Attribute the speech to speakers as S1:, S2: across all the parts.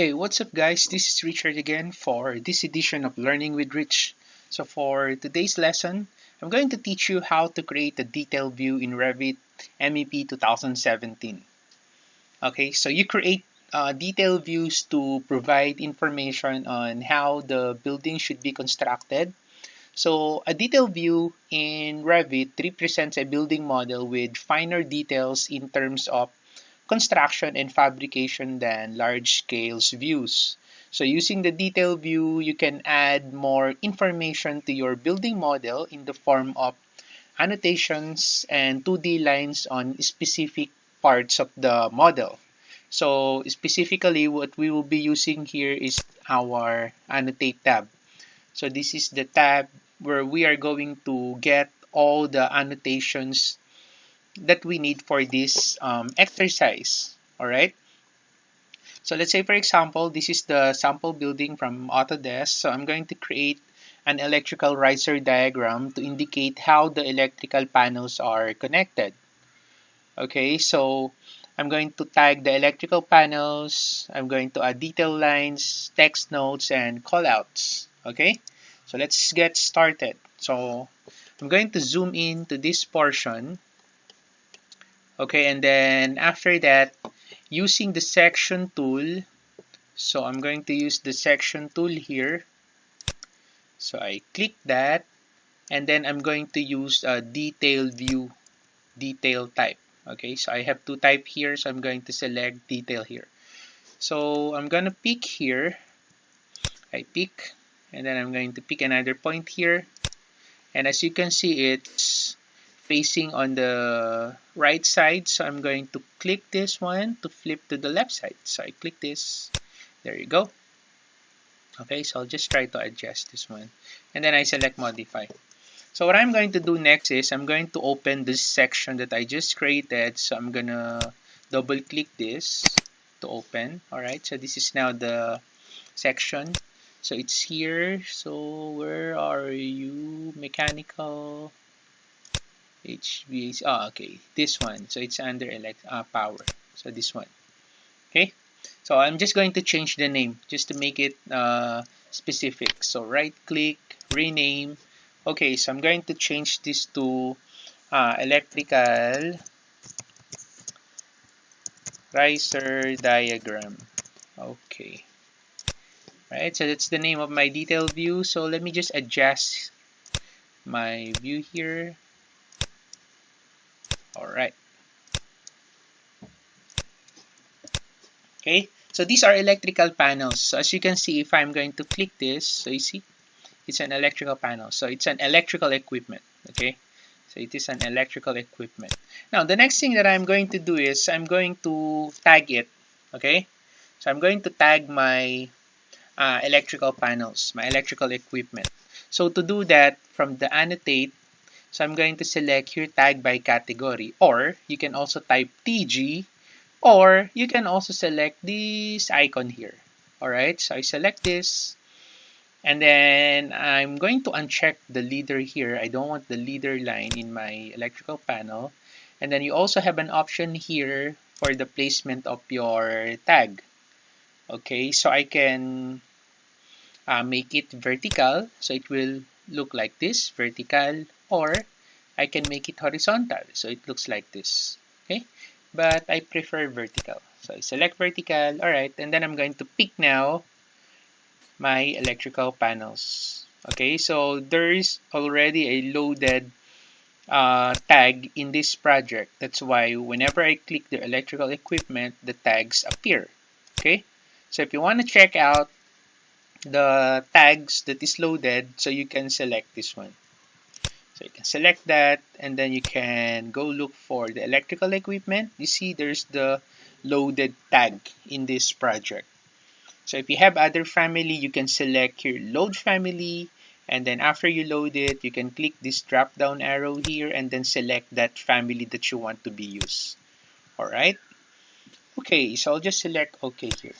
S1: Hey, what's up guys? This is Richard again for this edition of Learning with Rich. So for today's lesson, I'm going to teach you how to create a detailed view in Revit MEP 2017. Okay, so you create detailed views to provide information on how the building should be constructed. So a detailed view in Revit represents a building model with finer details in terms of construction and fabrication than large-scale views. So using the detail view, you can add more information to your building model in the form of annotations and 2D lines on specific parts of the model. So specifically, what we will be using here is our annotate tab. So this is the tab where we are going to get all the annotations that we need for this exercise. All right. So let's say, for example, this is the sample building from Autodesk. So I'm going to create an electrical riser diagram to indicate how the electrical panels are connected. Okay, so I'm going to tag the electrical panels. I'm going to add detail lines, text notes, and callouts. Okay, so let's get started. So I'm going to zoom in to this portion. Okay, and then after that, using the section tool, so I'm going to use the section tool here. So I click that, and then I'm going to use a detail view, detail type. Okay, so I have two type here, so I'm going to select detail here. So I'm going to pick here. I pick, and then I'm going to pick another point here. And as you can see, it's facing on the right side, so I'm going to click this one to flip to the left side. So I click this, there you go. Okay, so I'll just try to adjust this one, and then I select modify. So what I'm going to do next is I'm going to open this section that I just created. So I'm gonna double click this to open. All right, so this is now the section. So it's here. So where are you? Mechanical HVAC. Oh, okay, this one. So it's under power. So this one. Okay. So I'm just going to change the name just to make it specific. So right click, rename. Okay, so I'm going to change this to electrical riser diagram. Okay. Right, so that's the name of my detail view. So let me just adjust my view here. All right. Okay, so these are electrical panels. So as you can see, if I'm going to click this, so you see, it's an electrical panel. So it's an electrical equipment. Okay, so it is an electrical equipment. Now, the next thing that I'm going to do is I'm going to tag it. Okay, so I'm going to tag my electrical panels, my electrical equipment. So to do that, from the annotate, so I'm going to select here tag by category, or you can also type TG, or you can also select this icon here. All right, so I select this, and then I'm going to uncheck the leader here. I don't want the leader line in my electrical panel. And then you also have an option here for the placement of your tag. Okay, so I can make it vertical, so it will look like this, vertical, or I can make it horizontal, so it looks like this. Okay, but I prefer vertical, so I select vertical. All right, and then I'm going to pick now my electrical panels. Okay, so there is already a loaded tag in this project. That's why whenever I click the electrical equipment, the tags appear. Okay, so if you want to check out the tags that is loaded, so you can select this one. So you can select that, and then you can go look for the electrical equipment. You see there's the loaded tag in this project. So if you have other family, you can select your load family, and then after you load it, you can click this drop down arrow here and then select that family that you want to be used. All right. Okay, so I'll just select OK here.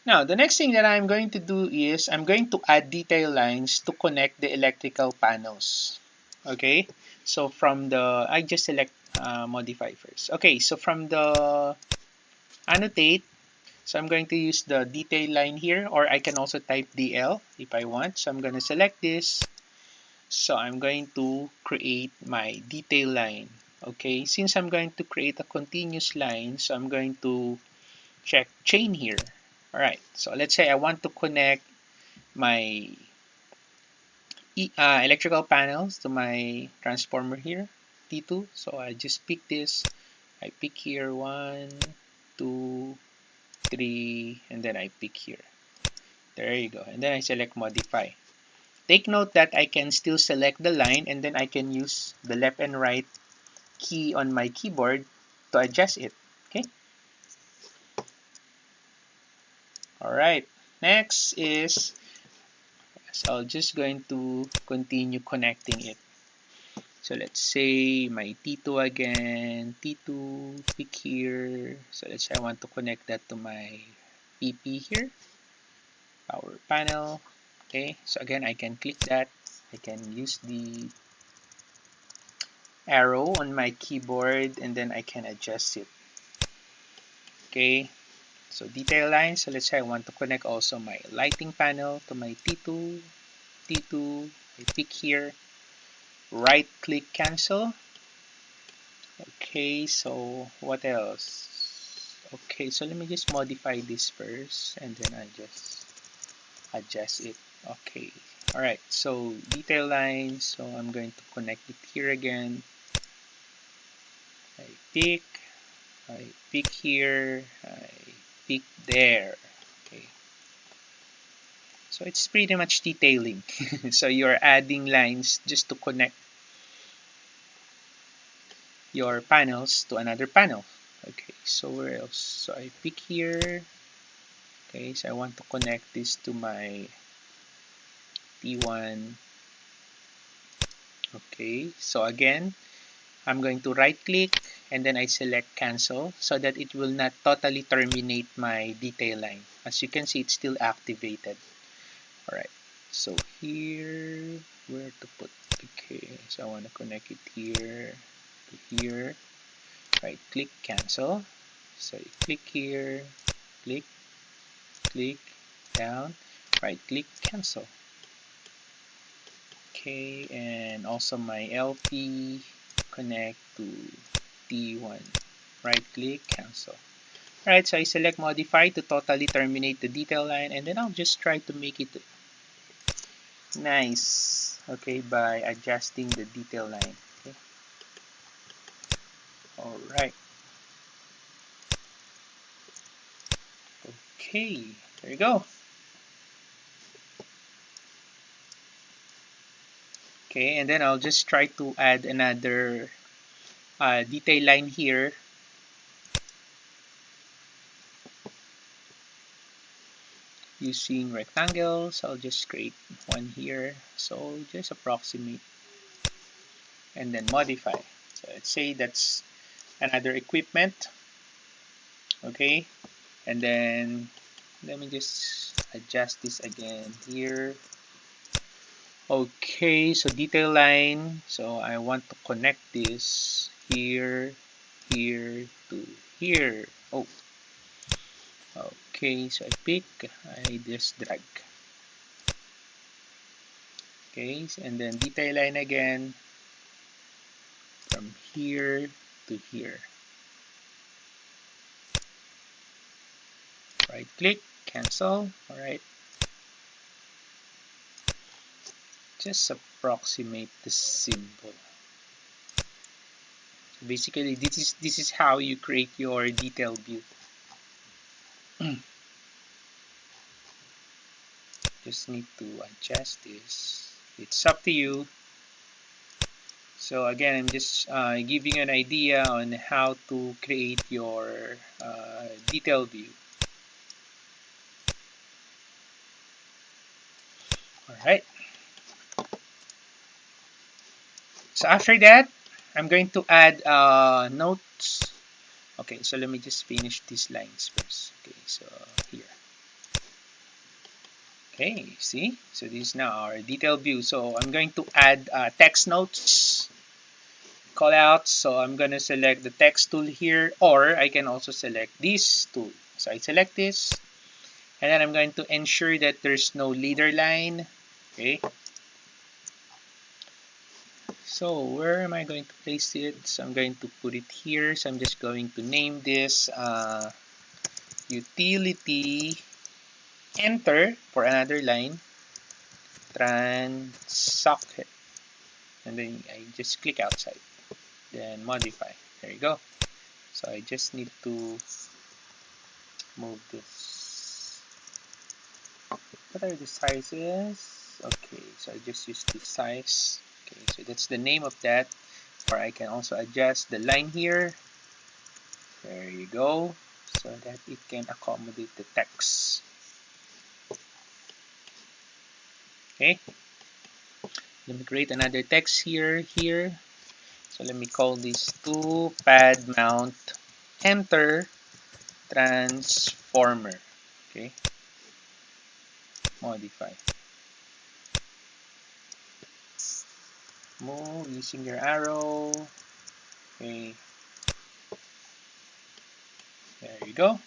S1: Now, the next thing that I'm going to do is I'm going to add detail lines to connect the electrical panels. Okay, so from the, I just select modify first. Okay, so from the annotate, So I'm going to use the detail line here, or I can also type DL if I want. So I'm going to select this. So I'm going to create my detail line. Okay, since I'm going to create a continuous line, so I'm going to check chain here. All right, so let's say I want to connect my electrical panels to my transformer here, T2. So I just pick this. I pick here 1, 2, 3, and then I pick here. There you go. And then I select modify. Take note that I can still select the line, and then I can use the left and right key on my keyboard to adjust it. Okay. All right. Next is, so I'm just going to continue connecting it. So let's say my T2 again, T2, pick here. So let's say I want to connect that to my PP here, power panel. Okay, so again, I can click that. I can use the arrow on my keyboard and then I can adjust it. Okay, so detail line. So let's say I want to connect also my lighting panel to my T2, T2. I pick here, right click cancel. Okay, so what else? Okay, so let me just modify this first and then I just adjust it. Okay, all right, so detail line. So I'm going to connect it here again. I pick, I pick here, I pick there. Okay, so it's pretty much detailing. So you're adding lines just to connect your panels to another panel. Okay, so where else? So I pick here. Okay, so I want to connect this to my T1. Okay, so again, I'm going to right click and then I select cancel so that it will not totally terminate my detail line. As you can see, it's still activated. Alright, so here, where to put? Okay, so I want to connect it here to here. Right click cancel. So you click here, click, click, down, right click cancel. Okay, and also my LP connect to T1. Right click, cancel. Alright, so I select modify to totally terminate the detail line and then I'll just try to make it nice, okay, by adjusting the detail line. Okay. Alright. Okay, there you go. Okay, and then I'll just try to add another detail line here. Using rectangles, I'll just create one here. So just approximate and then modify. So let's say that's another equipment. Okay, and then let me just adjust this again here. Okay, so detail line. So I want to connect this here, here to here. Oh, okay, so I pick, I just drag. Okay, and then detail line again from here to here. Right click, cancel. Alright, just approximate the symbol. So basically, this is how you create your detail view. Just need to adjust this. It's up to you. So again, I'm just giving you an idea on how to create your detail view. Alright. So after that, I'm going to add notes. Okay, so let me just finish these lines first. Okay, so here. Okay, see? So this is now our detail view. So I'm going to add text notes, callouts. So I'm going to select the text tool here, or I can also select this tool. So I select this, and then I'm going to ensure that there's no leader line. Okay. So where am I going to place it? So I'm going to put it here. So I'm just going to name this utility enter for another line socket, and then I just click outside, then modify. There you go. So I just need to move this. What are the sizes? Okay, so I just use this size. Okay, so that's the name of that. Or I can also adjust the line here. There you go, so that it can accommodate the text. Okay, let me create another text here. So let me call this to pad mount enter transformer. Okay, modify. Move using your arrow. Okay, there you go.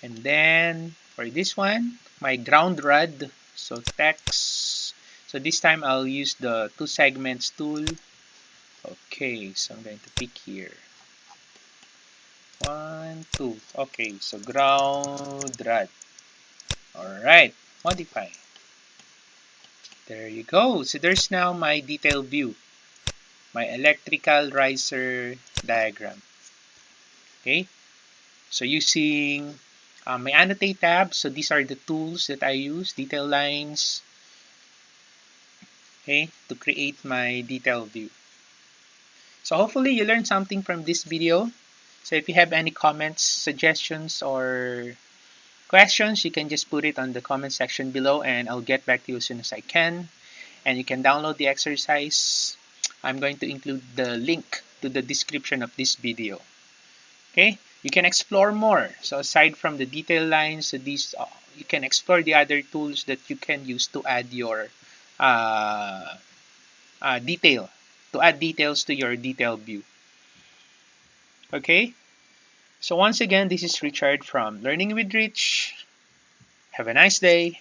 S1: And then for this one, my ground rod, so text. So this time I'll use the two segments tool. Okay, so I'm going to pick here. 1, 2. Okay, so ground rod. Alright, modify. There you go. So there's now my detail view, my electrical riser diagram. Okay, so using my annotate tab, so these are the tools that I use, detail lines, okay, to create my detail view. So hopefully you learned something from this video. So if you have any comments, suggestions, or questions, you can just put it on the comment section below and I'll get back to you as soon as I can. And you can download the exercise. I'm going to include the link to the description of this video. Okay, you can explore more. So aside from the detail lines, so these you can explore the other tools that you can use to add your uh, detail, to add details to your detail view. Okay, so once again, this is Richard from Learning with Rich. Have a nice day.